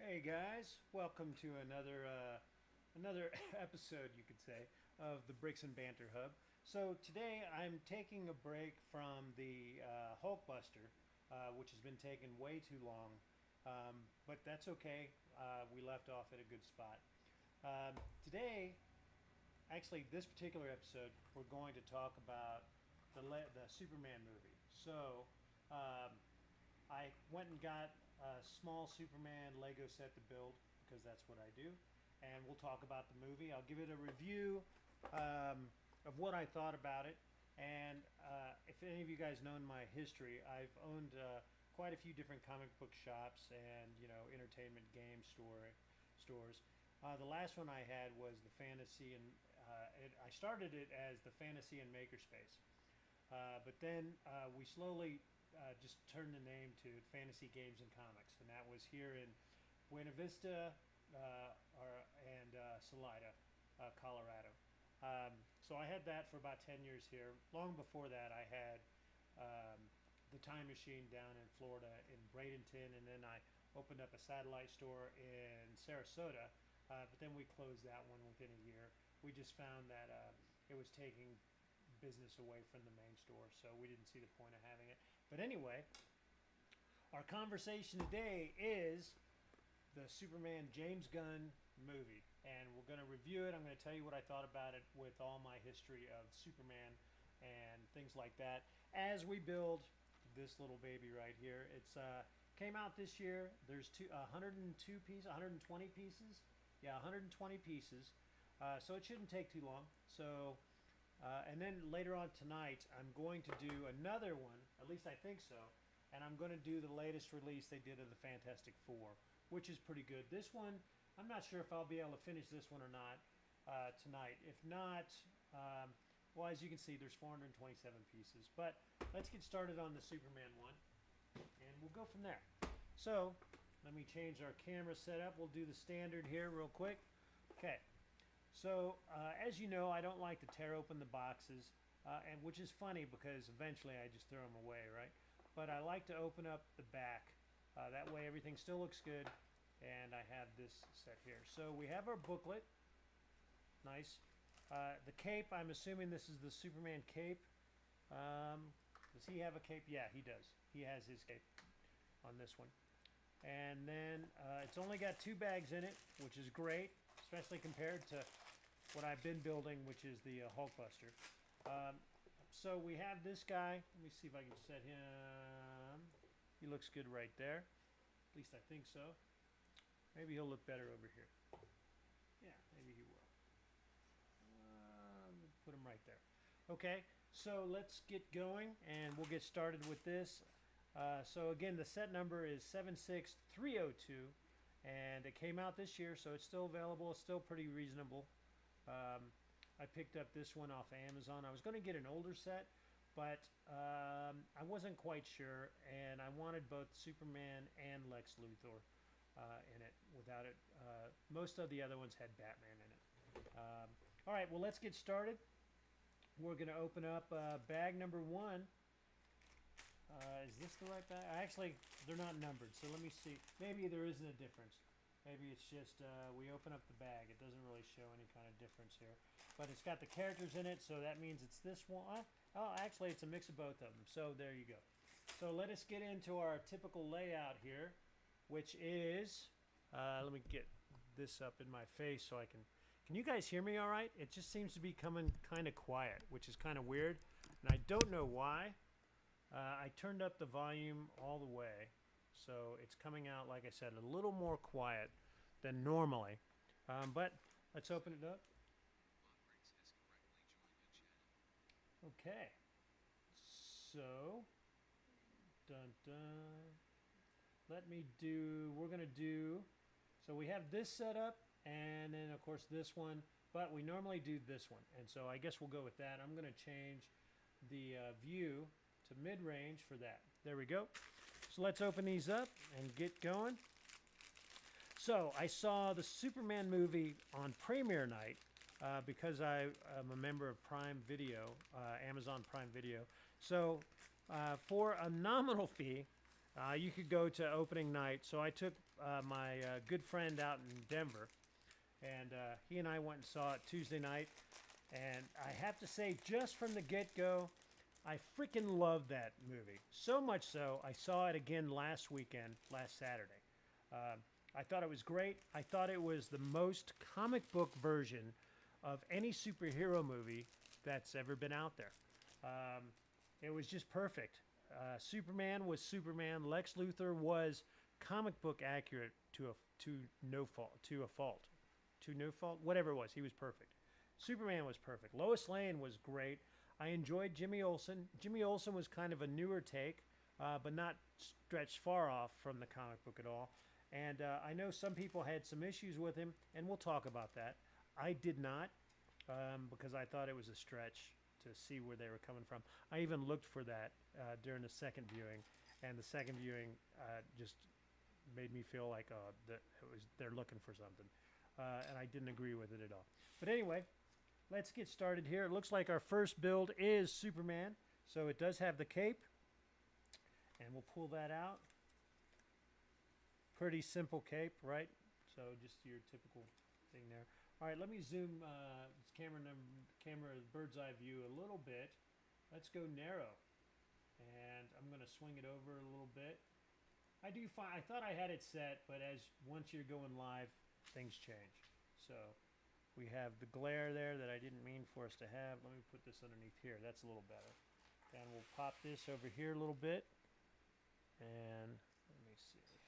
Hey guys, welcome to another episode, you could say, of the Bricks and Banter Hub. So today I'm taking a break from the Hulkbuster, which has been taken way too long, but that's okay. We left off at a good spot. Today, actually, this particular episode, we're going to talk about the Superman movie. So. Um, I went and got a small Superman Lego set to build because that's what I do. And we'll talk about the movie. I'll give it a review of what I thought about it. And if any of you guys know my history, I've owned quite a few different comic book shops and entertainment game stores. The last one I had was the Fantasy, and I started it as the Fantasy and Makerspace. But then we slowly just turned the name to Fantasy Games and Comics, and that was here in Buena Vista and Salida, Colorado. So I had that for about 10 years here. Long before that, I had the Time Machine down in Florida in Bradenton, and then I opened up a satellite store in Sarasota, but then we closed that one within a year. We just found that it was taking business away from the main store, so we didn't see the point of having it. But anyway, our conversation today is the Superman James Gunn movie, and we're going to review it. I'm going to tell you what I thought about it with all my history of Superman and things like that as we build this little baby right here. It's came out this year. There's 102 pieces, 120 pieces. Yeah, 120 pieces. So it shouldn't take too long. So and then later on tonight, I'm going to do another one, at least I think so, and I'm going to do the latest release they did of the Fantastic Four, which is pretty good. This one, I'm not sure if I'll be able to finish this one or not tonight. If not, well, as you can see, there's 427 pieces. But let's get started on the Superman one, and we'll go from there. So let me change our camera setup. We'll do the standard here real quick. Okay. So, as you know, I don't like to tear open the boxes, and which is funny because eventually I just throw them away, right? But I like to open up the back. That way everything still looks good, and I have this set here. So we have our booklet. Nice. The cape, I'm assuming this is the Superman cape. Does he have a cape? Yeah, he does. He has his cape on this one. And then it's only got 2 bags in it, which is great, especially compared to what I've been building, which is the Hulkbuster. So we have this guy. Let me see if I can set him. He looks good right there. At least I think so. Maybe he'll look better over here. Yeah, maybe he will. Put him right there. Okay, so let's get going, and we'll get started with this. So again, the set number is 76302, and it came out this year, so it's still available. It's still pretty reasonable. I picked up this one off Amazon. I was going to get an older set, but I wasn't quite sure, and I wanted both Superman and Lex Luthor in it. Without it, most of the other ones had Batman in it. All right, well, let's get started. We're going to open up bag number 1. Is this the right bag? Actually, they're not numbered, so let me see. Maybe there isn't a difference. Maybe it's just we open up the bag. It doesn't really show any kind of difference here. But it's got the characters in it, so that means it's this one. Oh, actually, it's a mix of both of them. So there you go. So let us get into our typical layout here, which is, let me get this up in my face so I can you guys hear me all right? It just seems to be coming kind of quiet, which is kind of weird, and I don't know why. I turned up the volume all the way, so it's coming out, like I said, a little more quiet than normally. But let's open it up. Okay. So, dun dun. We're going to do, so we have this set up, and then, of course, this one, but we normally do this one, and so I guess we'll go with that. I'm going to change the view to mid-range for that. There we go. So let's open these up and get going. So I saw the Superman movie on premiere night because I am a member of Prime Video, Amazon Prime Video. So for a nominal fee, You could go to opening night. So I took my good friend out in Denver, and he and I went and saw it Tuesday night. And I have to say, just from the get-go, I freaking love that movie. So much so, I saw it again last weekend, last Saturday. I thought it was great. I thought it was the most comic book version of any superhero movie that's ever been out there. It was just perfect. Superman was Superman. Lex Luthor was comic book accurate to no fault, to a fault, to no fault, whatever it was. He was perfect. Superman was perfect. Lois Lane was great. I enjoyed Jimmy Olsen. Jimmy Olsen was kind of a newer take, but not stretched far off from the comic book at all. And I know some people had some issues with him, and we'll talk about that. I did not, because I thought it was a stretch to see where they were coming from. I even looked for that during the second viewing, and the second viewing just made me feel like they're looking for something, and I didn't agree with it at all. But anyway, let's get started here. It looks like our first build is Superman, so it does have the cape, and we'll pull that out. Pretty simple cape, right? So just your typical thing there. All right, let me zoom this camera bird's eye view a little bit. Let's go narrow, and I'm going to swing it over a little bit. I thought I had it set, but once you're going live, things change. So we have the glare there that I didn't mean for us to have. Let me put this underneath here. That's a little better. And we'll pop this over here a little bit. And let me see here.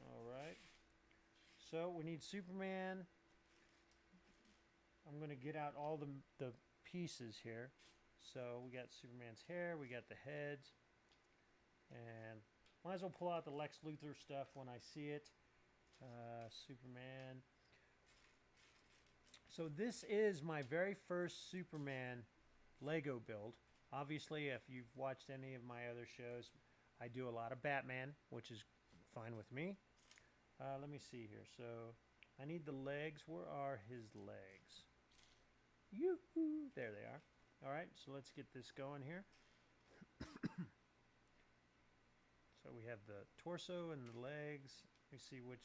All right. So we need Superman. I'm going to get out all the pieces here. So we got Superman's hair, we got the heads, and might as well pull out the Lex Luthor stuff when I see it. Superman. So this is my very first Superman Lego build. Obviously, if you've watched any of my other shows, I do a lot of Batman, which is fine with me. Let me see here. So I need the legs. Where are his legs? Yoo-hoo! There they are. All right, so let's get this going here. So we have the torso and the legs. Let me see which.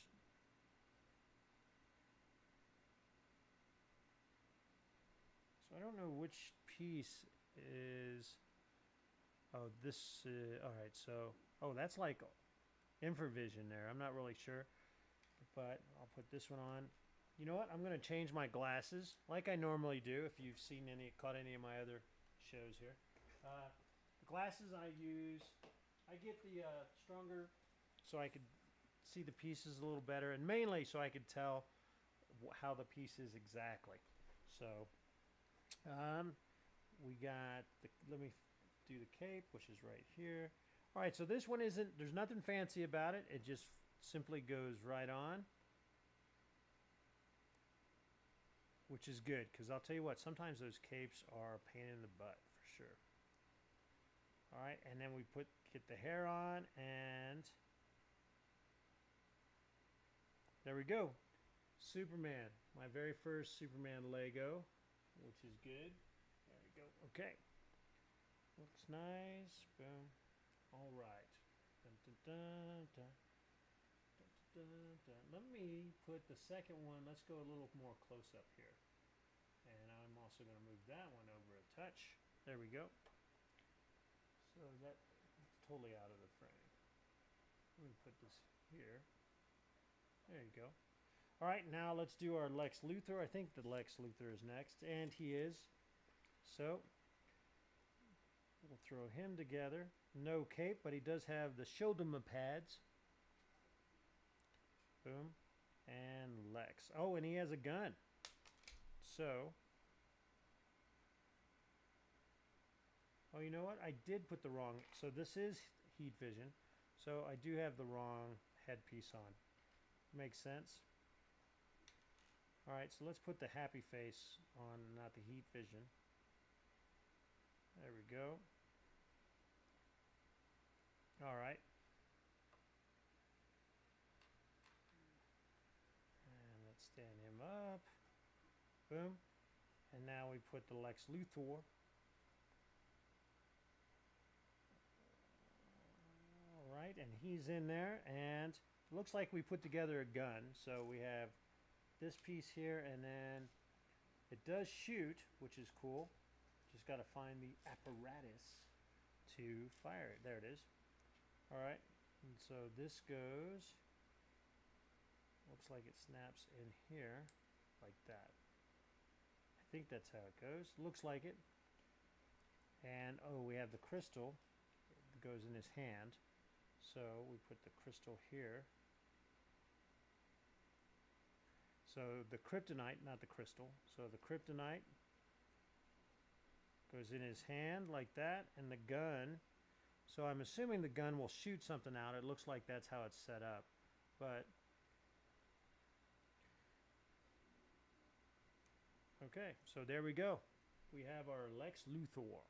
So I don't know which piece is. Oh, this. All right, so. Oh, that's like infravision there. I'm not really sure. But I'll put this one on. You know what? I'm going to change my glasses like I normally do if you've caught any of my other shows here. The glasses I use, I get the stronger so I could see the pieces a little better, and mainly so I could tell how the piece is exactly. So we got, let me do the cape, which is right here. All right, so this one there's nothing fancy about it. It just simply goes right on. Which is good, because I'll tell you what, sometimes those capes are a pain in the butt, for sure. All right, and then we get the hair on, and there we go. Superman, my very first Superman Lego, which is good. There we go. Okay. Looks nice. Boom. All right. Dun, dun, dun, dun. Let me put the second one. Let's go a little more close up here. And I'm also going to move that one over a touch. There we go. So that's totally out of the frame. Let me put this here. There you go. All right, now let's do our Lex Luthor. I think the Lex Luthor is next, and he is. So we'll throw him together. No cape, but he does have the shoulder pads. Boom. And Lex. Oh, and he has a gun. So. Oh, you know what? I did put the wrong. So this is heat vision. So I do have the wrong headpiece on. Makes sense. All right, so let's put the happy face on, not the heat vision. There we go. All right. Stand him up. Boom. And now we put the Lex Luthor. and he's in there, and it looks like we put together a gun. So we have this piece here, and then it does shoot, which is cool. Just got to find the apparatus to fire it. There it is. All right, and so this goes, looks like it snaps in here like that. I think that's how it goes. Looks like it. And oh, we have the crystal that goes in his hand. So we put the crystal here. So the kryptonite, not the crystal. So the kryptonite goes in his hand like that, and the gun. So I'm assuming the gun will shoot something out. It looks like that's how it's set up. But okay, so there we go. We have our Lex Luthor.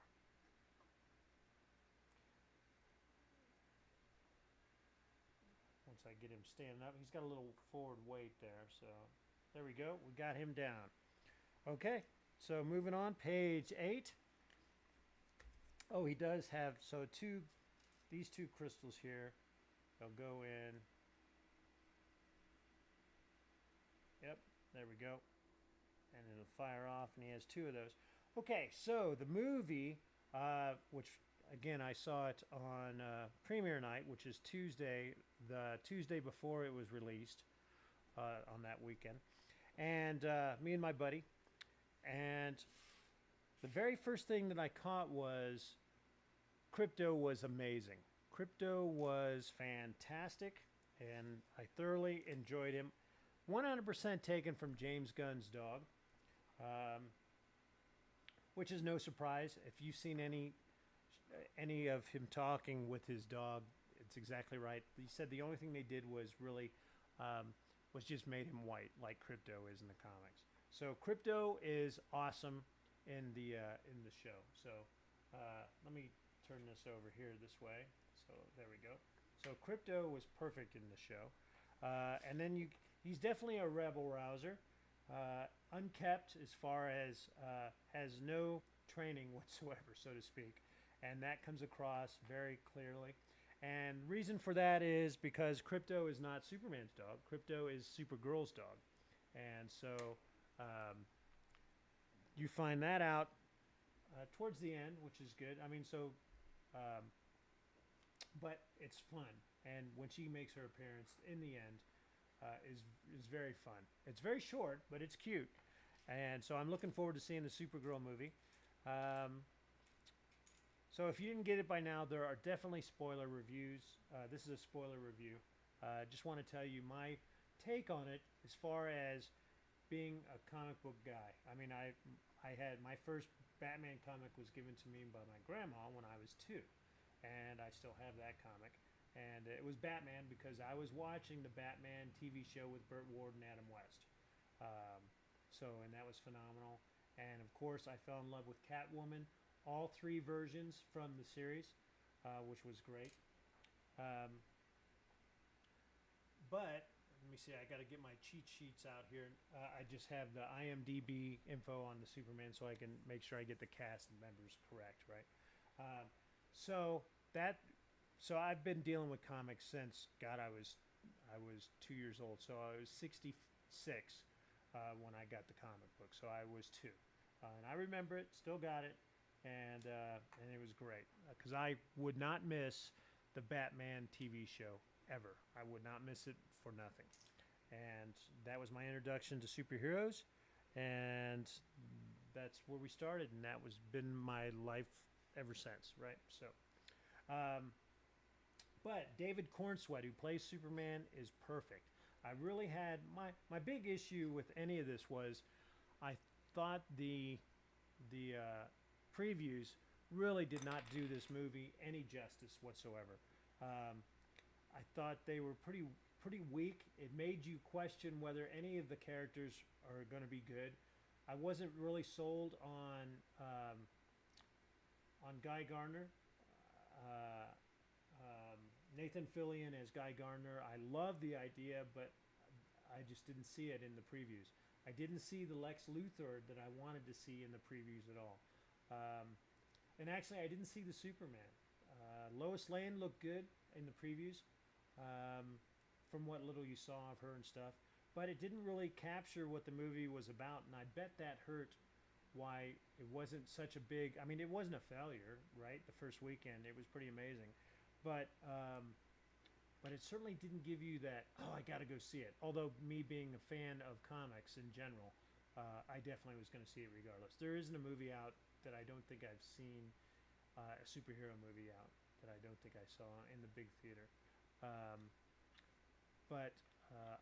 Once I get him standing up, he's got a little forward weight there. So there we go. We got him down. Okay, so moving on, page 8. Oh, he does have, so these two crystals here, they'll go in. Yep, there we go. And it'll fire off, and he has 2 of those. Okay, so the movie, which again I saw it on premiere night, which is Tuesday, the Tuesday before it was released on that weekend, and me and my buddy, and the very first thing that I caught was Crypto was amazing. Crypto was fantastic, and I thoroughly enjoyed him. 100% taken from James Gunn's dog, which is no surprise. If you've seen any of him talking with his dog, it's exactly right. He said the only thing they did was really was just made him white, like Crypto is in the comics. So Crypto is awesome in the show. So let me turn this over here this way. So there we go. So Crypto was perfect in the show, and then he's definitely a rebel rouser, unkept as far as has no training whatsoever, so to speak, and that comes across very clearly. And reason for that is because Crypto is not Superman's dog. Crypto is Supergirl's dog, and so you find that out towards the end, which is good. I mean, so, but it's fun, and when she makes her appearance in the end, is very fun. It's very short, but it's cute, and so I'm looking forward to seeing the Supergirl movie. So if you didn't get it by now, there are definitely spoiler reviews. This is a spoiler review. Just want to tell you my take on it as far as being a comic book guy. I mean, I had my first Batman comic was given to me by my grandma when I was 2, and I still have that comic. And it was Batman because I was watching the Batman TV show with Burt Ward and Adam West. And that was phenomenal. And of course, I fell in love with Catwoman, all 3 versions from the series, which was great. But let me see, I got to get my cheat sheets out here. I just have the IMDb info on the Superman so I can make sure I get the cast members correct, right? So I've been dealing with comics since, God, I was 2 years old. So I was 66 when I got the comic book. So I was 2. And I remember it, still got it, and it was great. Because I would not miss the Batman TV show, ever. I would not miss it for nothing. And that was my introduction to superheroes, and that's where we started, and that was been my life ever since, right? So, but David Cornsweet, who plays Superman, is perfect. I really had my big issue with any of this was I thought the previews really did not do this movie any justice whatsoever. I thought they were pretty weak. It made you question whether any of the characters are going to be good. I wasn't really sold on Guy Gardner. Nathan Fillion as Guy Gardner. I love the idea, but I just didn't see it in the previews. I didn't see the Lex Luthor that I wanted to see in the previews at all. And actually, I didn't see the Superman. Lois Lane looked good in the previews, um, from what little you saw of her and stuff. But it didn't really capture what the movie was about, and I bet that hurt why it wasn't such a big. I mean, it wasn't a failure, right? The first weekend, it was pretty amazing, but but it certainly didn't give you that. Oh, I got to go see it. Although me being a fan of comics in general, I definitely was going to see it regardless. There isn't a movie out that I don't think I've seen, a superhero movie out that I don't think I saw in the big theater. Um, but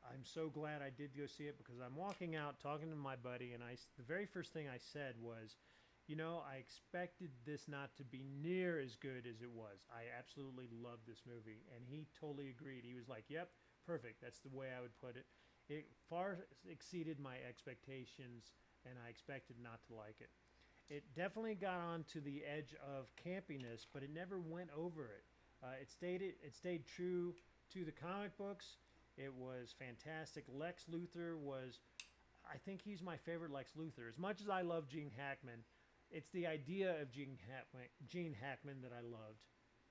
I'm so glad I did go see it because I'm walking out talking to my buddy, and the very first thing I said was, you know, I expected this not to be near as good as it was. I absolutely loved this movie, and he totally agreed. He was like, "Yep, perfect. That's the way I would put it." It far exceeded my expectations, and I expected not to like it. It definitely got on to the edge of campiness, but it never went over it. It stayed true to the comic books. It was fantastic. Lex Luthor was, I think he's my favorite Lex Luthor. As much as I love Gene Hackman, it's the idea of Gene Hackman that I loved,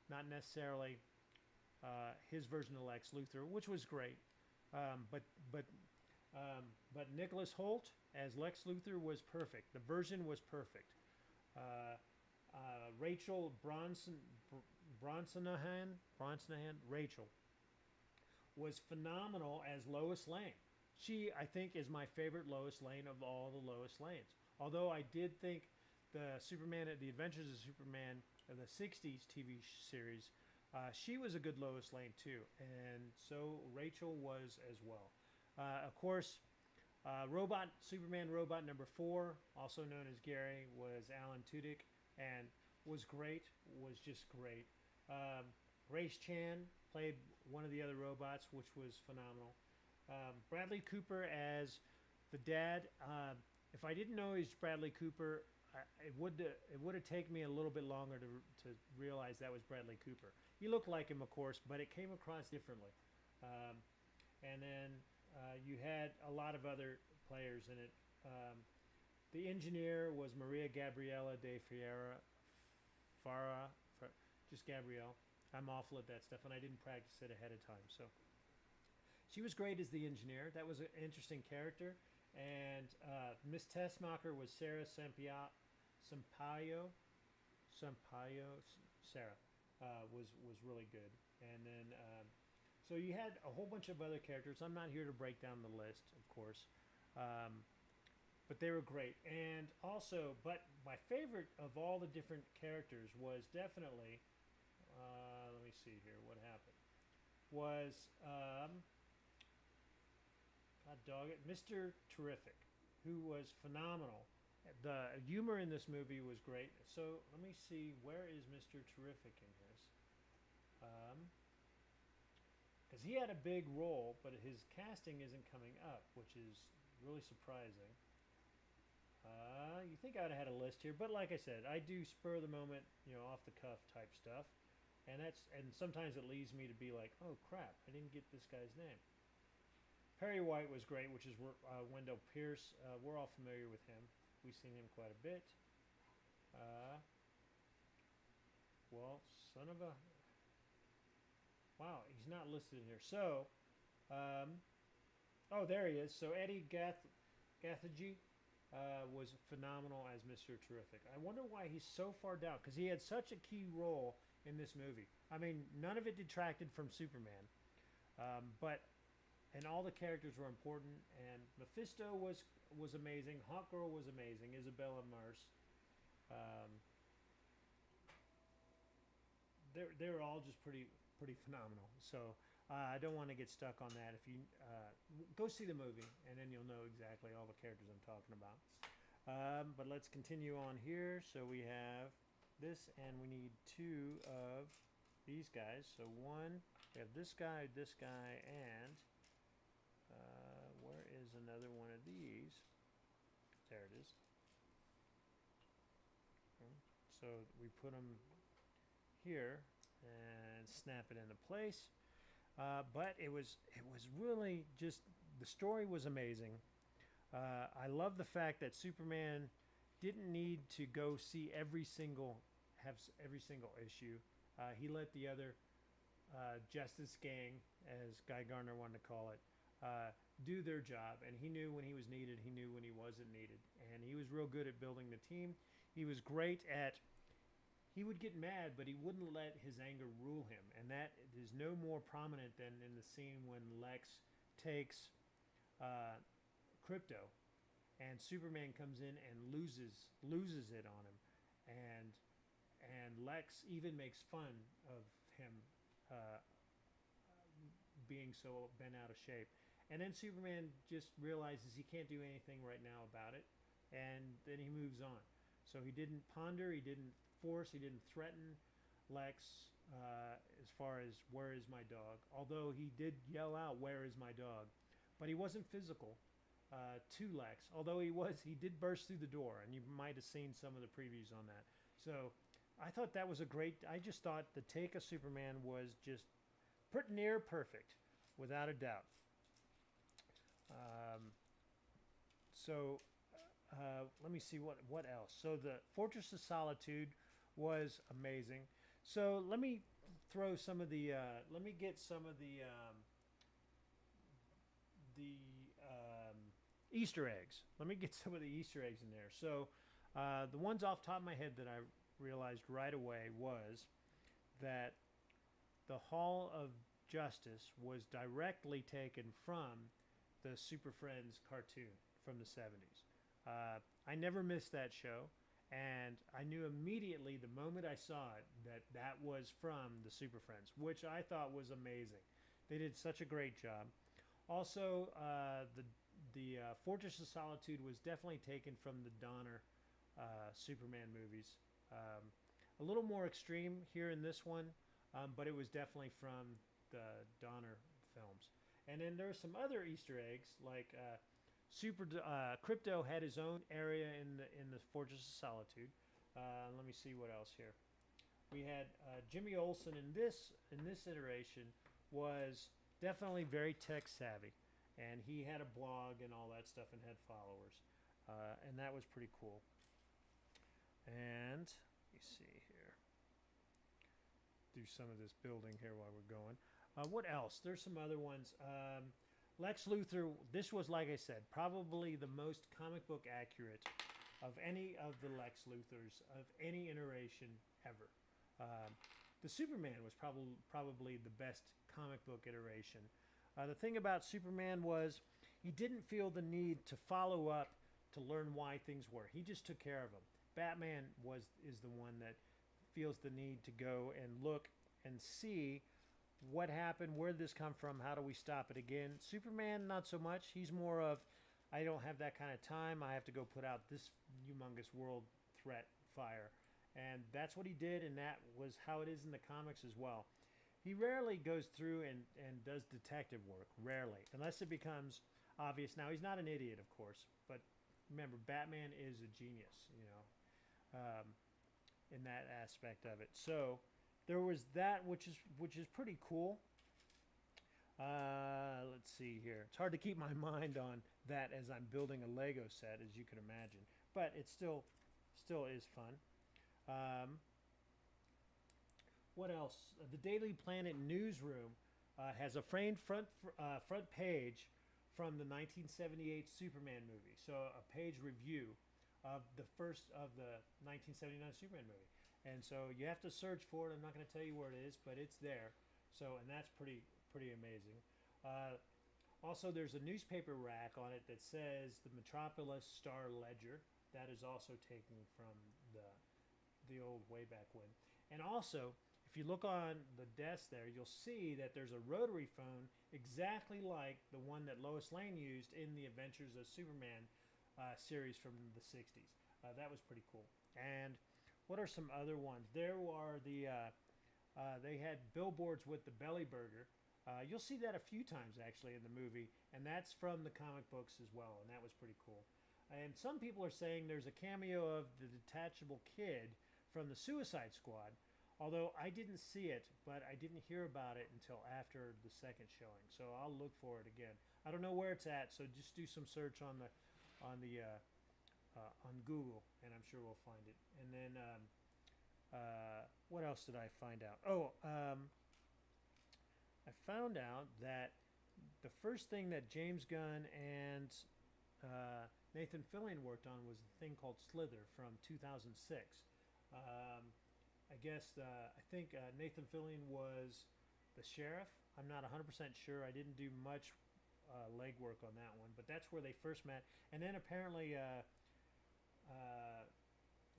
not necessarily his version of Lex Luthor, which was great. Um, but but but Nicholas Hoult as Lex Luthor was perfect. The version was perfect. Uh, Rachel Bronsonahan, Rachel, was phenomenal as Lois Lane. She, I think, is my favorite Lois Lane of all the Lois Lanes. Although I did think the Adventures of Superman of the '60s TV series, she was a good Lois Lane too, and so Rachel was as well. Of course, Superman Robot number 4, also known as Gary, was Alan Tudyk, and was great. Was just great. Grace Chan played one of the other robots, which was phenomenal. Bradley Cooper as the dad. If I didn't know he's Bradley Cooper, it would have taken me a little bit longer to realize that was Bradley Cooper. He looked like him, of course, but it came across differently. And then you had a lot of other players in it. The engineer was Maria Gabriela de Farah, just Gabrielle. I'm awful at that stuff, and I didn't practice it ahead of time. So she was great as the engineer. That was an interesting character. And Miss Tessmacher was Sarah Sampaio. Sarah was really good. And then so you had a whole bunch of other characters. I'm not here to break down the list, of course, but they were great. And also, but my favorite of all the different characters was definitely. Let me see here. What happened? Was God dog it, Mr. Terrific, who was phenomenal. The humor in this movie was great. So let me see, where is Mr. Terrific in this? Because he had a big role, but his casting isn't coming up, which is really surprising. You think I'd have had a list here, but like I said, I do spur the moment, off the cuff type stuff, and sometimes it leads me to be like, oh crap, I didn't get this guy's name. Perry White was great, which is Wendell Pierce. We're all familiar with him. We've seen him quite a bit. Well, son of a... Wow, he's not listed in here. So, oh, there he is. So Eddie Gathegi was phenomenal as Mr. Terrific. I wonder why he's so far down, because he had such a key role in this movie. I mean, none of it detracted from Superman, and all the characters were important. And Mephisto was amazing. Hawkgirl was amazing. Isabella Mars. They were all just pretty phenomenal. So I don't want to get stuck on that. If you go see the movie, and then you'll know exactly all the characters I'm talking about. But let's continue on here. So we have this, and we need 2 of these guys. So one, we have this guy, and where is another one of these? There it is. So we put them here and snap it into place. But it was really just, the story was amazing. I love the fact that Superman didn't need to go see every single issue. He let the other Justice Gang, as Guy Gardner wanted to call it, do their job. And he knew when he was needed, he knew when he wasn't needed. And he was real good at building the team. He was great at. He would get mad, but he wouldn't let his anger rule him. And that is no more prominent than in the scene when Lex takes uh, Crypto, and Superman comes in and loses it on him, and Lex even makes fun of him uh, being so bent out of shape. And then Superman just realizes he can't do anything right now about it, and then he moves on. So he didn't ponder, he didn't force, he didn't threaten Lex as far as where is my dog. Although he did yell out, "Where is my dog?" But he wasn't physical to Lex. Although he did burst through the door, and you might have seen some of the previews on that. So I thought that was a great. I just thought the take of Superman was just pretty near perfect, without a doubt. Um, so let me see what else. So the Fortress of Solitude was amazing. So let me throw some of the. Let me get some of the Easter eggs. Let me get some of the Easter eggs in there. So the ones off the top of my head that I realized right away was that the Hall of Justice was directly taken from the Super Friends cartoon from the 70s. I never missed that show, and I knew immediately the moment I saw it that that was from the Super Friends, which I thought was amazing. They did such a great job. Also, the Fortress of Solitude was definitely taken from the Donner Superman movies. A little more extreme here in this one, but it was definitely from the Donner films. And then there are some other Easter eggs, like Crypto had his own area in the Fortress of Solitude. Let me see what else here. We had Jimmy Olsen in this iteration was definitely very tech savvy, and he had a blog and all that stuff and had followers, and that was pretty cool. And let me see here. Do some of this building here while we're going. What else? There's some other ones. Lex Luthor, this was, like I said, probably the most comic book accurate of any of the Lex Luthors of any iteration ever. The Superman was probably the best comic book iteration. The thing about Superman was he didn't feel the need to follow up to learn why things were. He just took care of them. Batman is the one that feels the need to go and look and see what happened, where did this come from, how do we stop it again. Superman, not so much. He's more of, I don't have that kind of time. I have to go put out this humongous world threat fire. And that's what he did, and that was how it is in the comics as well. He rarely goes through and does detective work, rarely, unless it becomes obvious. Now, he's not an idiot, of course, but remember, Batman is a genius, in that aspect of it. So there was that, which is pretty cool. Let's see here. It's hard to keep my mind on that as I'm building a Lego set, as you can imagine, but it still is fun. What else? The Daily Planet newsroom has a framed front page from the 1978 Superman movie. So a page review of the first of the 1979 Superman movie. And so you have to search for it. I'm not going to tell you where it is, but it's there. So, and that's pretty amazing. Also, there's a newspaper rack on it that says the Metropolis Star Ledger. That is also taken from the old way back when. And also, if you look on the desk there, you'll see that there's a rotary phone exactly like the one that Lois Lane used in the Adventures of Superman series from the 60s. That was pretty cool. And what are some other ones? There are they had billboards with the Belly Burger. You'll see that a few times actually in the movie, and that's from the comic books as well, and that was pretty cool. And some people are saying there's a cameo of the detachable kid from the Suicide Squad, although I didn't see it, but I didn't hear about it until after the second showing, so I'll look for it again. I don't know where it's at, so just do some search on Google, and I'm sure we'll find it. And then what else did I find out? Oh, I found out that the first thing that James Gunn and Nathan Fillion worked on was a thing called Slither from 2006. Um, I think Nathan Fillion was the sheriff. I'm not 100% sure. I didn't do much legwork on that one, but that's where they first met. And then apparently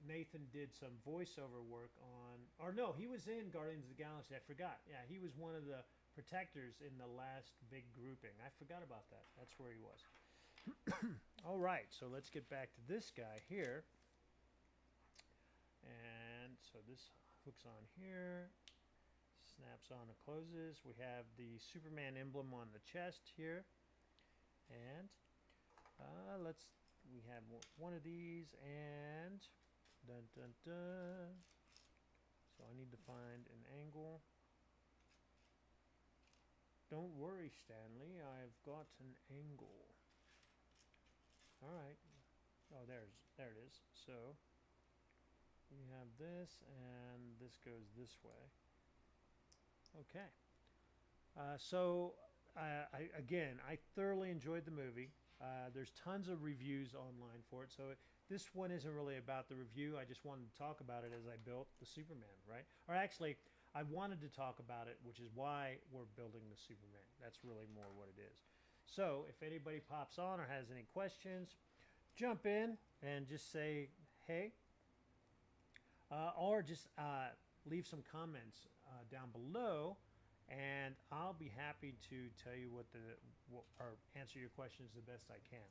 Nathan did some voiceover work on, or no, he was in Guardians of the Galaxy. I forgot. Yeah, he was one of the protectors in the last big grouping. I forgot about that. That's where he was. All right, so let's get back to this guy here. And so this hooks on here, snaps on and closes. We have the Superman emblem on the chest here. And we have one of these, and dun dun dun. So I need to find an angle. Don't worry, Stanley, I've got an angle. All right. Oh, there it is. So we have this, and this goes this way. Okay. I thoroughly enjoyed the movie. There's tons of reviews online for it, so this one isn't really about the review. I just wanted to talk about it as I built the Superman, right? Or actually, I wanted to talk about it, which is why we're building the Superman. That's really more what it is. So if anybody pops on or has any questions, jump in and just say, hey, or just leave some comments down below, and I'll be happy to tell you or answer your questions the best I can.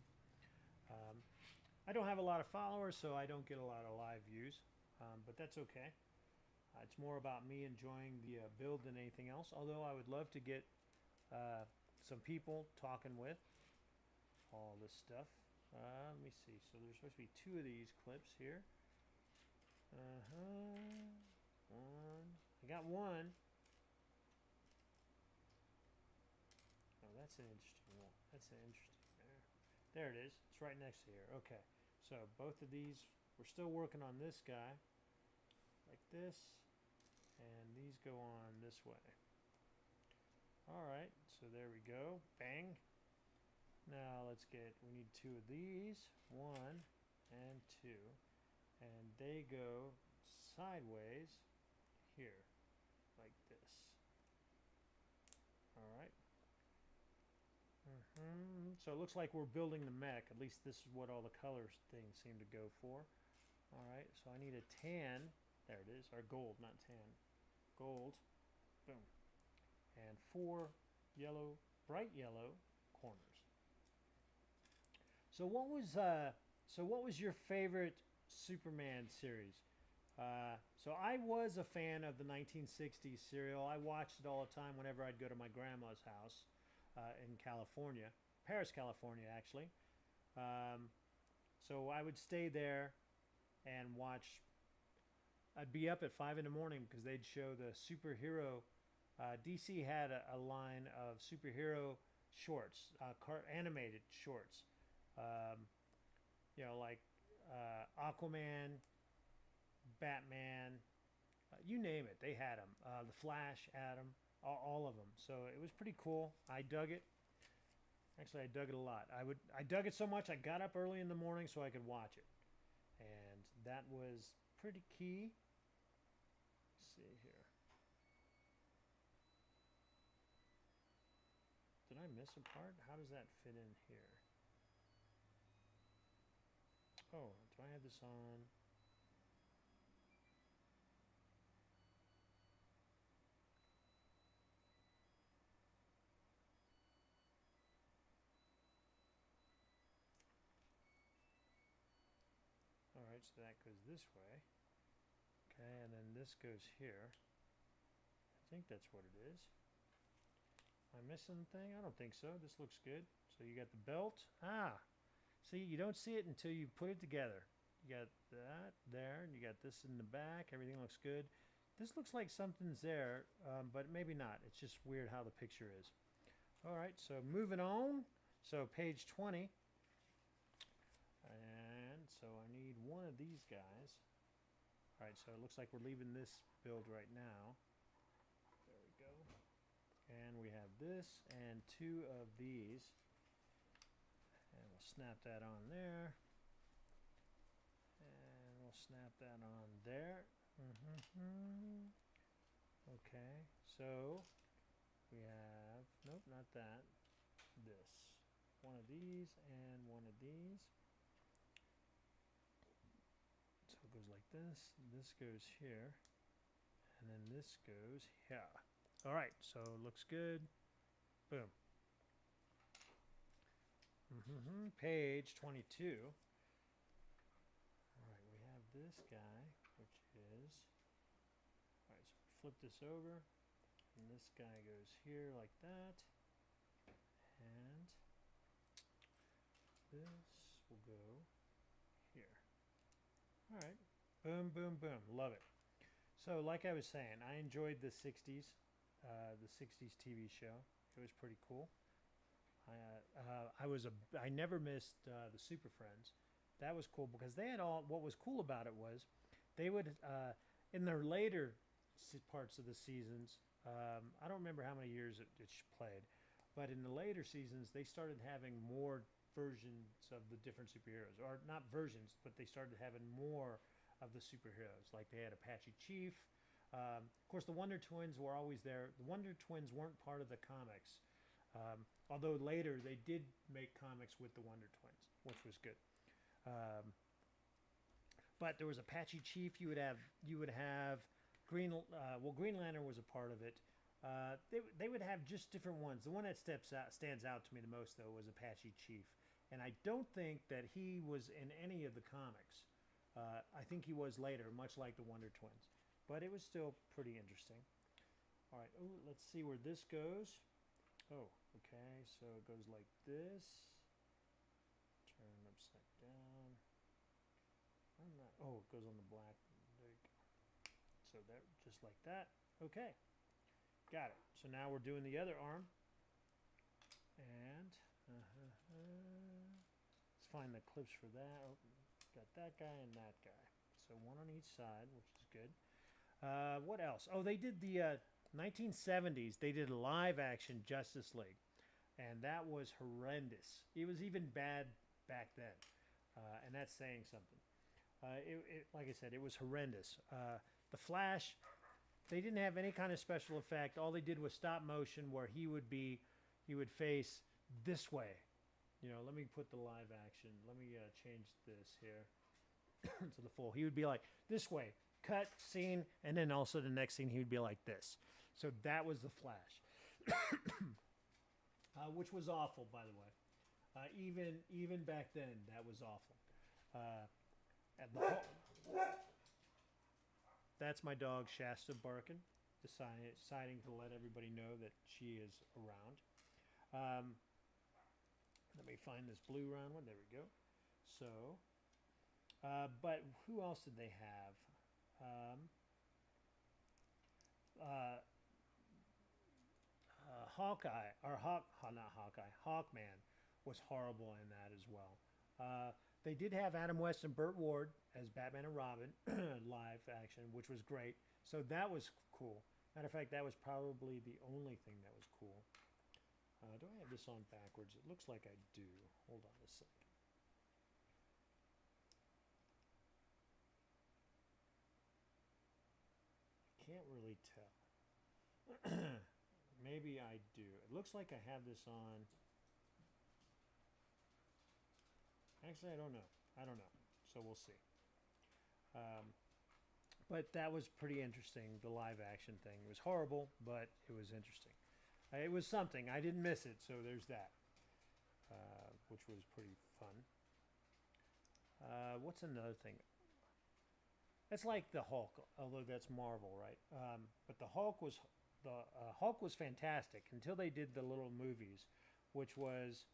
I don't have a lot of followers, so I don't get a lot of live views, but that's okay. It's more about me enjoying the build than anything else, although I would love to get some people talking with all this stuff. Let me see. So there's supposed to be 2 of these clips here. One. I got one. Oh, that's an interesting one. That's an interesting there. There it is. It's right next to here. Okay. So both of these, we're still working on this guy, like this, and these go on this way. All right. So there we go. Bang. Now we need 2 of these, 1 and 2, and they go sideways here, like this. All right. So it looks like we're building the mech. At least this is what all the colors things seem to go for. All right, so I need a tan. There it is, or gold, not tan. Gold. Boom. And 4 yellow, bright yellow corners. So what was your favorite Superman series? So I was a fan of the 1960s serial. I watched it all the time whenever I'd go to my grandma's house in California, Paris, California, actually. So I would stay there and watch. I'd be up at 5 in the morning because they'd show the superhero. DC had a line of superhero shorts, animated shorts. Like Aquaman, Batman, you name it, they had them. The Flash had them, all of them. So it was pretty cool. I dug it. Actually, I dug it a lot. I dug it so much I got up early in the morning so I could watch it, and that was pretty key. Let's see here. Did I miss a part? How does that fit in here? Oh, do I have this on? All right, so that goes this way. Okay, and then this goes here. I think that's what it is. Am I missing anything? I don't think so. This looks good. So you got the belt. See, you don't see it until you put it together. You got that there, and you got this in the back. Everything looks good. This looks like something's there, but maybe not. It's just weird how the picture is. All right, so moving on. So page 20. And so I need one of these guys. All right, so it looks like we're leaving this build right now. There we go. And we have this and 2 of these. And we'll snap that on there. And we'll snap that on there. Okay, so we have, nope, not that. This. 1 of these and 1 of these. So it goes like this. This goes here. And then this goes here. All right, so it looks good. Boom. Page 22. All right, we have this guy, which is, all right, so flip this over, and this guy goes here like that, and this will go here. All right, boom, boom, boom, love it. So like I was saying, I enjoyed the 60s TV show. It was pretty cool. I never missed the Super Friends. That was cool because they had all. What was cool about it was they would in their later parts of the seasons. I don't remember how many years it played, but in the later seasons they started having more versions of the different superheroes, or not versions, but they started having more of the superheroes. Like they had Apache Chief. Of course, the Wonder Twins were always there. The Wonder Twins weren't part of the comics. Although later they did make comics with the Wonder Twins, which was good. But there was Apache Chief. You would have Green. Green Lantern was a part of it. They would have just different ones. The one that stands out to me the most though was Apache Chief, and I don't think that he was in any of the comics. I think he was later, much like the Wonder Twins, but it was still pretty interesting. All right, let's see where this goes. Oh, okay, so it goes like this. Turn upside down. Oh, it goes on the black. There you go. So that, just like that. Okay, got it. So now we're doing the other arm. And let's find the clips for that. Oh, got that guy and that guy. So 1 on each side, which is good. What else? Oh, they did the 1970s. They did a live action Justice League, and that was horrendous. It was even bad back then, and that's saying something. Like I said, it was horrendous. The Flash, they didn't have any kind of special effect. All they did was stop motion, where he would face this way. You know, let me put the live action. Let me change this here to the full. He would be like this way, cut, scene, and then also the next scene he would be like this. So that was the Flash, which was awful, by the way. Even back then, that was awful. And that's my dog Shasta barking, deciding to let everybody know that she is around. Let me find this blue round one. There we go. So, but who else did they have? Hawkeye, or not Hawkeye, Hawkman was horrible in that as well. They did have Adam West and Burt Ward as Batman and Robin live action, which was great. So that was cool. Matter of fact, that was probably the only thing that was cool. Do I have this on backwards? It looks like I do. Hold on a second. Can't really tell. Maybe I do. It looks like I have this on. Actually, I don't know. So we'll see. But that was pretty interesting, the live action thing. It was horrible, but it was interesting. It was something. I didn't miss it, so there's that, which was pretty fun. What's another thing? It's like the Hulk, although that's Marvel, right? But the Hulk was fantastic until they did the little movies, which was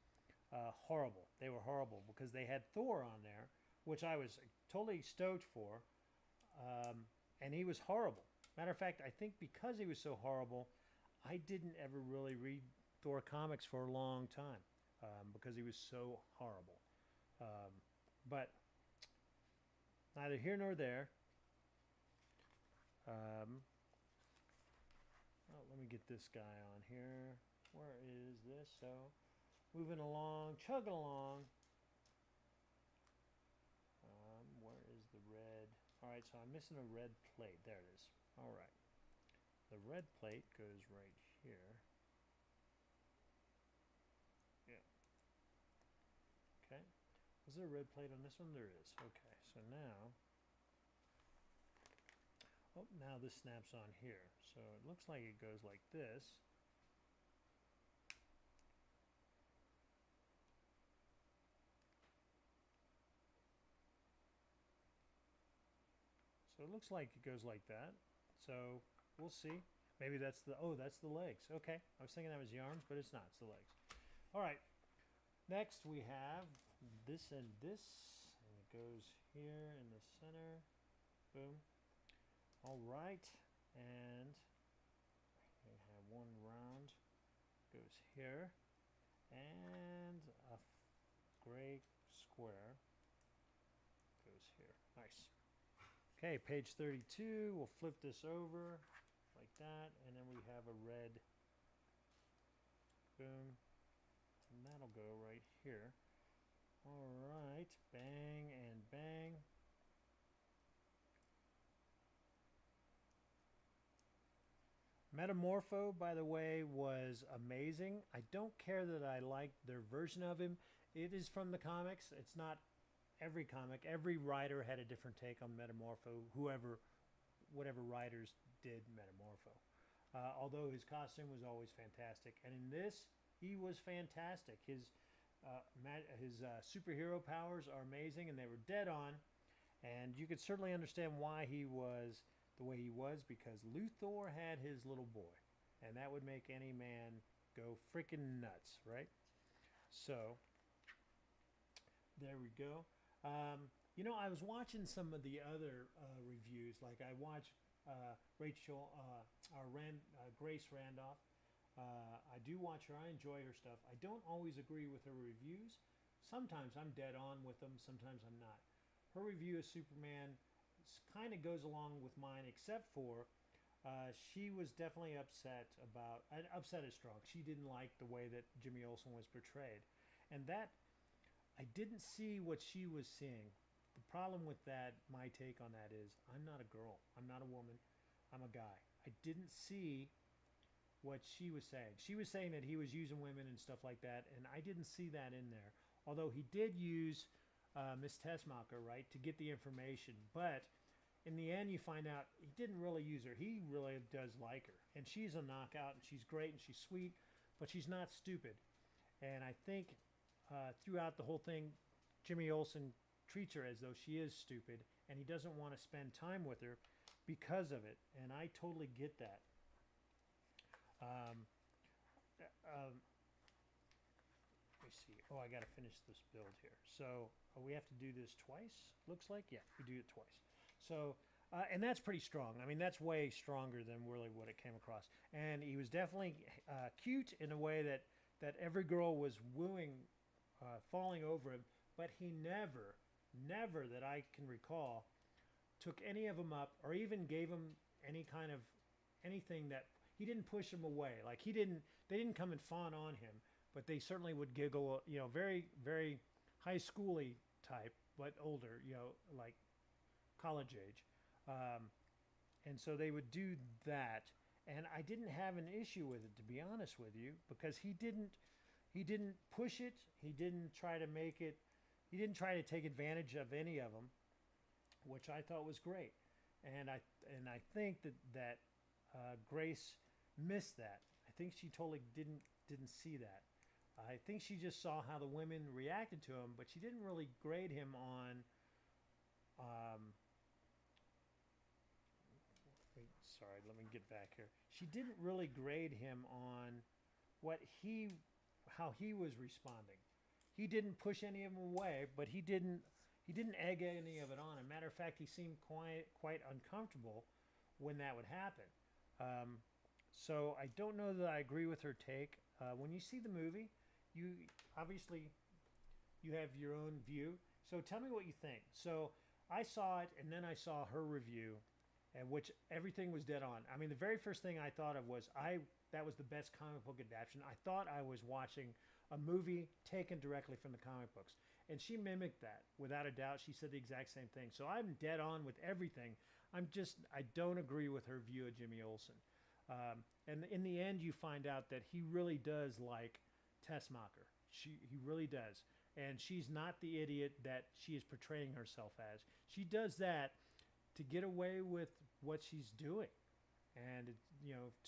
horrible. They were horrible because they had Thor on there, which I was totally stoked for, and he was horrible. Matter of fact, I think because he was so horrible, I didn't ever really read Thor comics for a long time because he was so horrible. But neither here nor there. Oh, let me get this guy on here. Where is this? So, moving along, chugging along. Where is the red? All right, so I'm missing a red plate. There it is. All right. The red plate goes right here. Yeah. Okay. Is there a red plate on this one? There is. Okay, so now... Oh, now this snaps on here. So it looks like it goes like this. So it looks like it goes like that. So we'll see. Maybe that's the, oh, that's the legs. Okay, I was thinking that was the arms, but it's not. It's the legs. All right. Next we have this and this. And it goes here in the center. Boom. All right. And we have one round. Goes here. And a gray square goes here. Nice. Okay, page 32. We'll flip this over like that, and then we have a red. Boom. And that'll go right here. All right, bang and bang. Metamorpho, by the way, was amazing. I don't care that I liked their version of him. It is from the comics. It's not every comic. Every writer had a different take on Metamorpho, whatever writers did Metamorpho. Although his costume was always fantastic. And in this, he was fantastic. His superhero powers are amazing, and they were dead on. And you could certainly understand why he was the way he was, because Luthor had his little boy. And that would make any man go freaking nuts, right? So, there we go. You know, I was watching some of the other reviews. Like I watched Grace Randolph. I do watch her. I enjoy her stuff. I don't always agree with her reviews. Sometimes I'm dead on with them. Sometimes I'm not. Her review of Superman kind of goes along with mine, except for she was definitely upset about. Upset is strong. She didn't like the way that Jimmy Olsen was portrayed, and that I didn't see what she was seeing. The problem with that, my take on that is, I'm not a girl. I'm not a woman. I'm a guy. I didn't see what she was saying. She was saying that he was using women and stuff like that, and I didn't see that in there. Although he did use Miss Tessmacher, right, to get the information. But in the end, you find out he didn't really use her. He really does like her. And she's a knockout, and she's great, and she's sweet, but she's not stupid. And I think throughout the whole thing, Jimmy Olsen treats her as though she is stupid, and he doesn't want to spend time with her because of it. And I totally get that. Let me see. Oh, I got to finish this build here. So we have to do this twice, looks like. Yeah, we do it twice. So, and that's pretty strong. I mean, that's way stronger than really what it came across. And he was definitely cute in a way that every girl was wooing, falling over him. But he never that I can recall took any of them up or even gave them any kind of anything that he didn't push them away. Like they didn't come and fawn on him, but they certainly would giggle, you know, very, very high schooly type, but older, you know, like college age. And so they would do that. And I didn't have an issue with it, to be honest with you, because he didn't push it. He didn't try to make it. He didn't try to take advantage of any of them, which I thought was great. And I think that Grace missed that. I think she totally didn't see that. I think she just saw how the women reacted to him, but she didn't really grade him on. Sorry, let me get back here. She didn't really grade him on how he was responding. He didn't push any of them away, but he didn't egg any of it on. As a matter of fact, he seemed quite uncomfortable when that would happen. So I don't know that I agree with her take. When you see the movie, you obviously you have your own view. So tell me what you think. So I saw it, and then I saw her review, and which everything was dead on. I mean, the very first thing I thought of was that was the best comic book adaptation. I thought I was watching a movie taken directly from the comic books, and she mimicked that without a doubt. She said the exact same thing. So I'm dead on with everything. I don't agree with her view of Jimmy Olsen. And in the end, you find out that he really does like Tessmacher. He really does. And she's not the idiot that she is portraying herself as. She does that to get away with what she's doing and,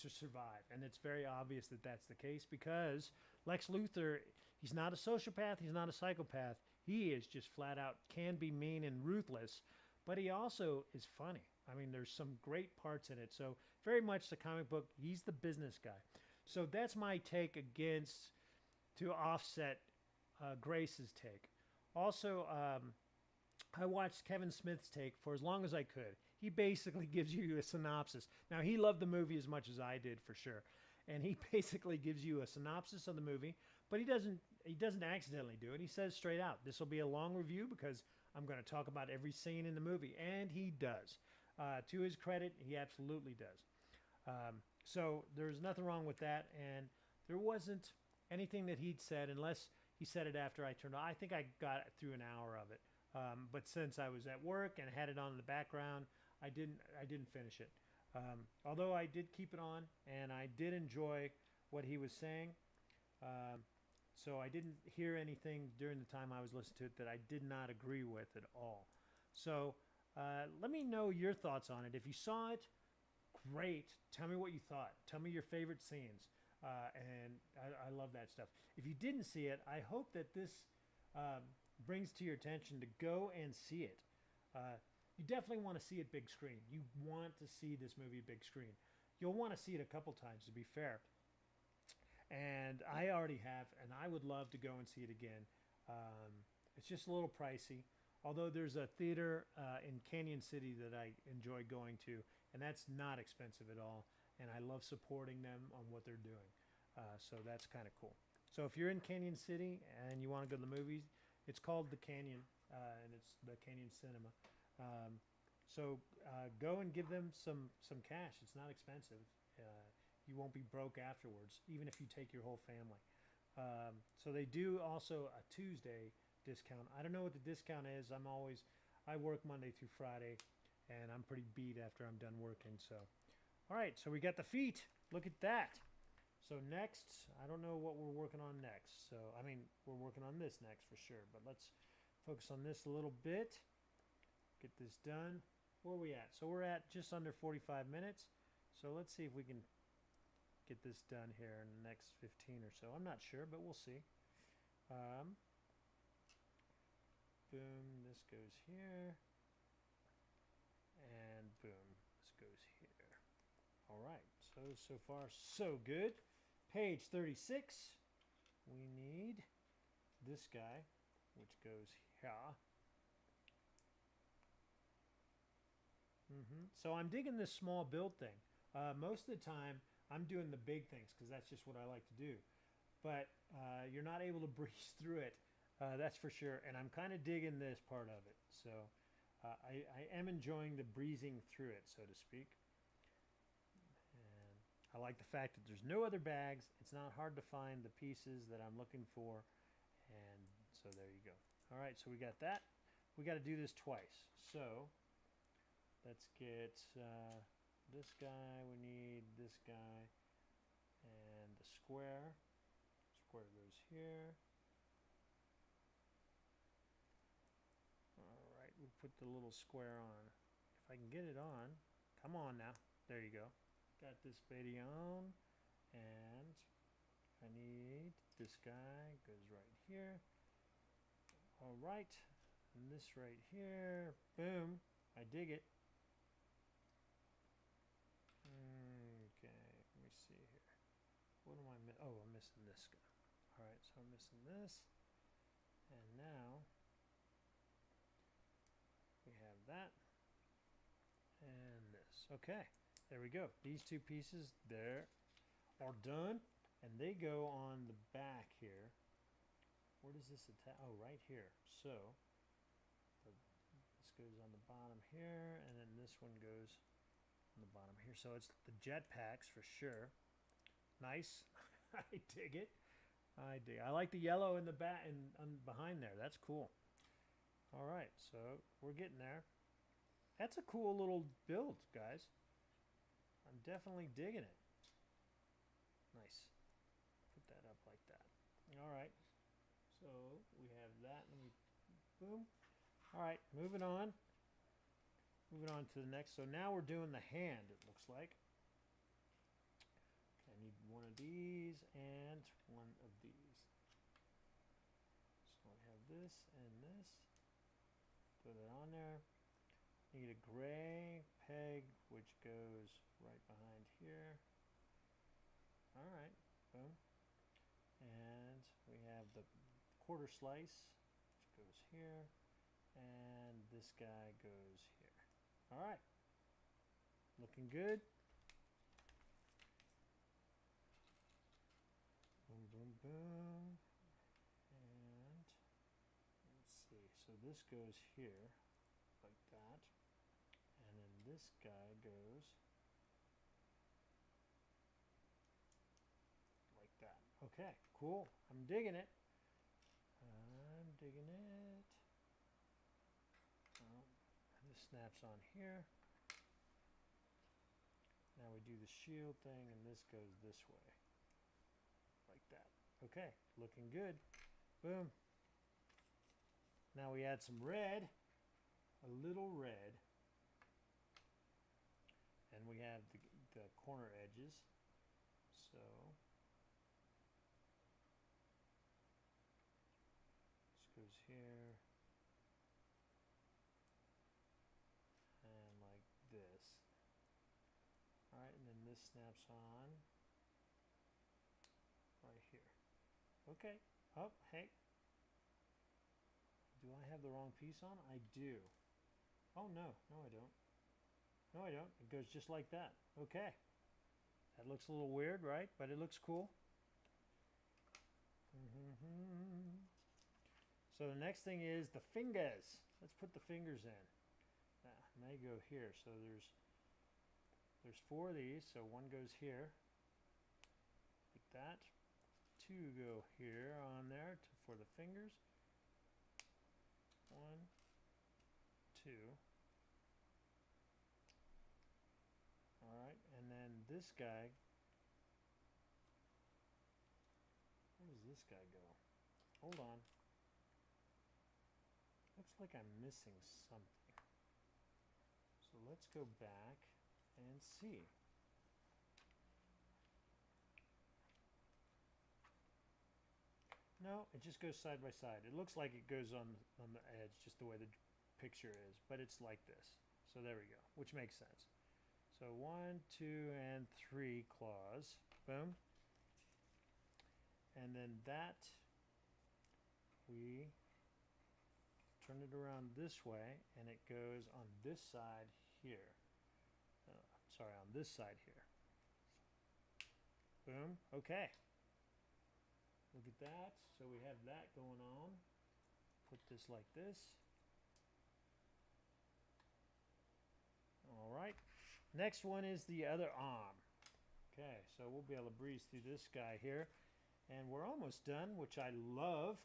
to survive. And it's very obvious that that's the case because Lex Luthor, he's not a sociopath. He's not a psychopath. He is just flat out can be mean and ruthless, but he also is funny. I mean, there's some great parts in it. So very much the comic book, he's the business guy. So that's my take against, to offset Grace's take. Also, I watched Kevin Smith's take for as long as I could. He basically gives you a synopsis. Now, he loved the movie as much as I did, for sure. And he basically gives you a synopsis of the movie, but he doesn't accidentally do it. He says straight out, this will be a long review because I'm going to talk about every scene in the movie. And he does. To his credit, he absolutely does. So there's nothing wrong with that. And there wasn't anything that he'd said, unless he said it after I turned on. I think I got through an hour of it. But since I was at work and had it on in the background, I didn't finish it. Although I did keep it on, and I did enjoy what he was saying. So I didn't hear anything during the time I was listening to it that I did not agree with at all. So let me know your thoughts on it. If you saw it, great. Tell me what you thought. Tell me your favorite scenes. And I love that stuff. If you didn't see it, I hope that this brings to your attention to go and see it. You definitely want to see it big screen. You want to see this movie big screen. You'll want to see it a couple times, to be fair. And I already have, and I would love to go and see it again. It's just a little pricey. Although there's a theater in Canyon City that I enjoy going to, and that's not expensive at all. And I love supporting them on what they're doing. So that's kind of cool. So if you're in Canyon City and you want to go to the movies, it's called The Canyon, and it's the Canyon Cinema. So go and give them some cash. It's not expensive. You won't be broke afterwards, even if you take your whole family. So they do also a Tuesday discount. I don't know what the discount is. I work Monday through Friday, and I'm pretty beat after I'm done working. So, all right. So we got the feet. Look at that. So next, I don't know what we're working on next. So, I mean, we're working on this next for sure. But let's focus on this a little bit. Get this done. Where are we at? So we're at just under 45 minutes. So let's see if we can get this done here in the next 15 or so. I'm not sure, but we'll see. Boom, this goes here. And boom, this goes here. All right, so far so good. Page 36, we need this guy, which goes here. So I'm digging this small build thing. Most of the time, I'm doing the big things because that's just what I like to do. But you're not able to breeze through it, that's for sure. And I'm kind of digging this part of it. So I am enjoying the breezing through it, so to speak. I like the fact that there's no other bags. It's not hard to find the pieces that I'm looking for. And so there you go. All right, so we got that. We got to do this twice. So let's get this guy. We need this guy. And the square. Square goes here. All right, we'll put the little square on. If I can get it on. Come on now. There you go. Got this baby on, and I need this guy, goes right here. All right, and this right here, boom, I dig it. Okay, let me see here. What am I missing? Oh, I'm missing this guy. All right, so I'm missing this, and now we have that, and this. Okay. There we go. These two pieces there are done, and they go on the back here. Where does this attach? Oh, right here. So this goes on the bottom here, and then this one goes on the bottom here. So it's the jetpacks for sure. Nice. I dig it. I like the yellow in the back and behind there. That's cool. All right, so we're getting there. That's a cool little build, guys. I'm definitely digging it. Nice. Put that up like that. All right. So we have that. Let me, boom. All right, moving on. Moving on to the next. So now we're doing the hand, it looks like. I need one of these and one of these. So I have this and this. Throw that on there. Need a gray peg, which goes right behind here. All right, boom. And we have the quarter slice, which goes here. And this guy goes here. All right. Looking good. Boom, boom, boom. And let's see. So this goes here like that. And then this guy goes like that. Okay, cool. I'm digging it. I'm digging it. Oh, this snaps on here. Now we do the shield thing, and this goes this way. Like that. Okay, looking good. Boom. Now we add some red. A little red. And we have the corner edges. So this goes here. And like this. Alright, and then this snaps on right here. Okay. Oh, hey. Do I have the wrong piece on? I do. Oh, no. No, I don't. No, I don't. It goes just like that. Okay. That looks a little weird, right? But it looks cool. So the next thing is the fingers. Let's put the fingers in. And they go here. So there's 4 of these. So one goes here, like that. 2 go here on there for the fingers. 1, 2. All right, and then this guy. Where does this guy go? Hold on. Looks like I'm missing something. So let's go back and see. No, it just goes side by side. It looks like it goes on the edge, just the way the picture is, but it's like this. So there we go, which makes sense. So 1, 2, and 3 claws. Boom. And then that, we turn it around this way, and it goes on this side here. Sorry, on this side here. Boom. Okay. Look at that. So we have that going on. Put this like this. All right. Next one is the other arm. Okay, so we'll be able to breeze through this guy here. And we're almost done, which I love.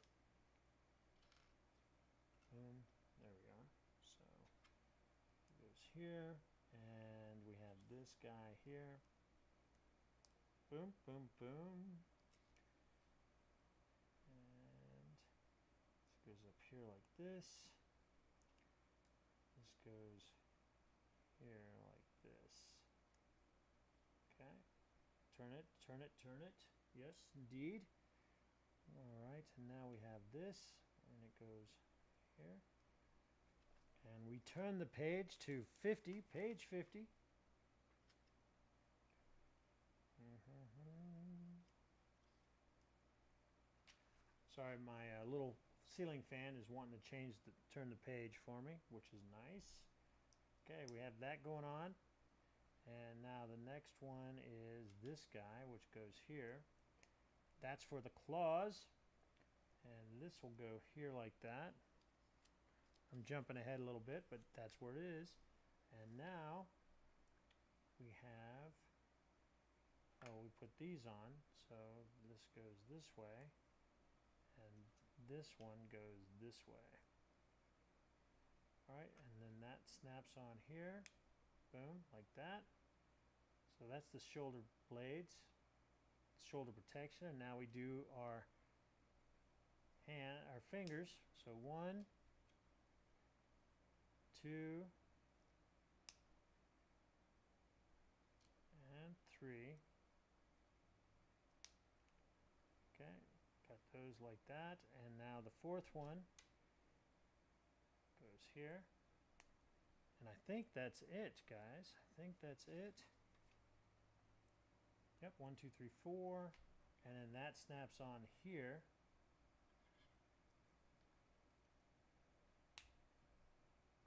Boom. There we are. So it goes here. And we have this guy here. Boom, boom, boom. And this goes up here like this. This goes here like this. Okay. Turn it, turn it, turn it. Yes, indeed. All right, and now we have this, and it goes here. And we turn the page to 50, page 50. Sorry, my little ceiling fan is wanting to turn the page for me, which is nice. Okay, we have that going on. And now the next one is this guy, which goes here. That's for the claws. And this will go here like that. I'm jumping ahead a little bit, but that's where it is. And now we have, oh, we put these on, so this goes this way, and this one goes this way. All right, and then that snaps on here, boom, like that. So that's the shoulder blades, shoulder protection, and now we do our fingers. So 1, 2, and 3. Okay, got those like that, and now the fourth one goes here. And I think that's it, guys. I think that's it. Yep, 1, 2, 3, 4. And then that snaps on here.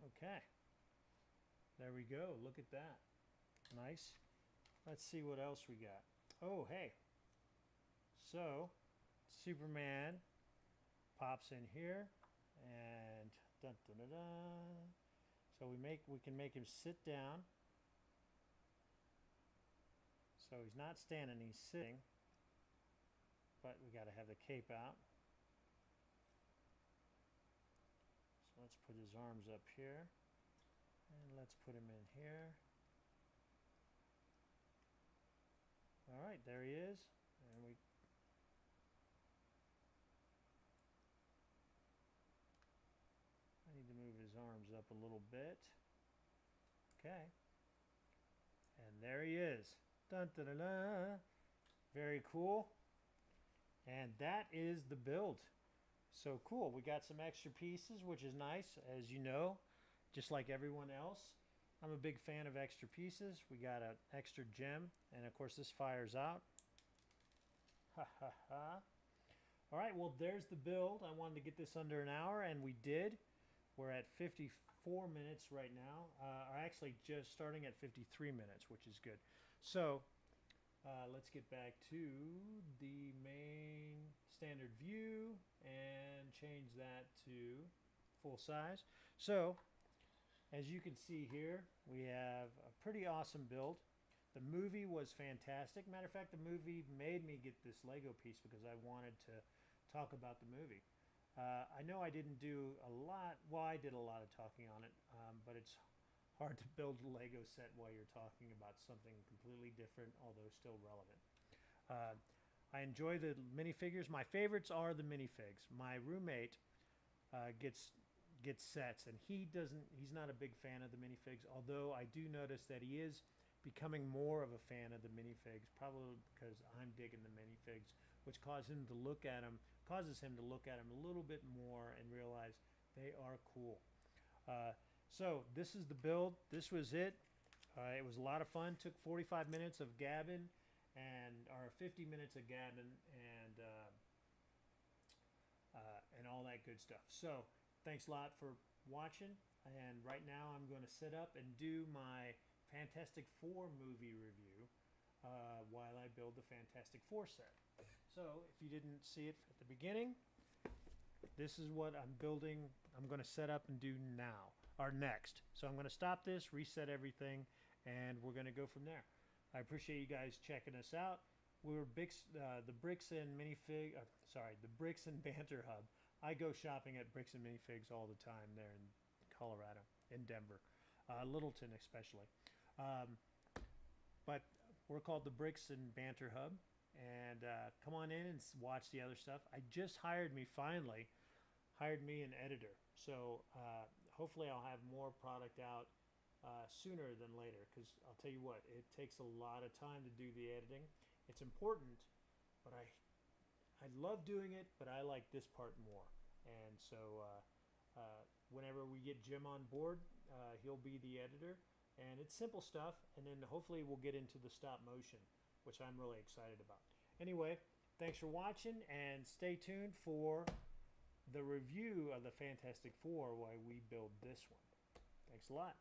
Okay. There we go. Look at that. Nice. Let's see what else we got. Oh, hey. So, Superman pops in here, and dun, dun, dun, dun. So we can make him sit down. So he's not standing, he's sitting. But we got to have the cape out. So let's put his arms up here, and let's put him in here. All right, there he is. And I need to move his arms up a little bit. Okay. And there he is. Dun, dun, dun, dun. Very cool. And that is the build. So cool. We got some extra pieces, which is nice, as you know, just like everyone else. I'm a big fan of extra pieces. We got an extra gem, and of course this fires out. Ha ha ha. All right, well, there's the build. I wanted to get this under an hour, and we did. We're at 54 minutes right now. Or actually just starting at 53 minutes, which is good. So let's get back to the main standard view and change that to full size. So as you can see here, we have a pretty awesome build. The movie was fantastic. Matter of fact, the movie made me get this Lego piece because I wanted to talk about the movie. I know I didn't do a lot. Well, I did a lot of talking on it, but it's hard to build a Lego set while you're talking about something completely different, although still relevant. I enjoy the minifigures. My favorites are the minifigs. My roommate gets sets, and he's not a big fan of the minifigs, although I do notice that he is becoming more of a fan of the minifigs, probably because I'm digging the minifigs, which causes him to look at them a little bit more and realize they are cool. So this is the build. This was it. It was a lot of fun. Took 45 minutes of gabbing, or 50 minutes of gabbing, and all that good stuff. So thanks a lot for watching. And right now I'm going to set up and do my Fantastic Four movie review while I build the Fantastic Four set. So if you didn't see it at the beginning, this is what I'm building. I'm going to set up and do now, or next. So I'm going to stop this, reset everything, and we're going to go from there. I appreciate you guys checking us out. We're the Bricks and Banter Hub. I go shopping at Bricks and Minifigs all the time there in Colorado, in Denver, Littleton especially. But we're called the Bricks and Banter Hub. And come on in and watch the other stuff. I just finally hired me an editor. So hopefully I'll have more product out sooner than later, because I'll tell you what, it takes a lot of time to do the editing. It's important, but I love doing it, but I like this part more. And so whenever we get Jim on board, he'll be the editor. And it's simple stuff, and then hopefully we'll get into the stop motion, which I'm really excited about. Anyway, thanks for watching, and stay tuned for the review of the Fantastic Four while we build this one. Thanks a lot.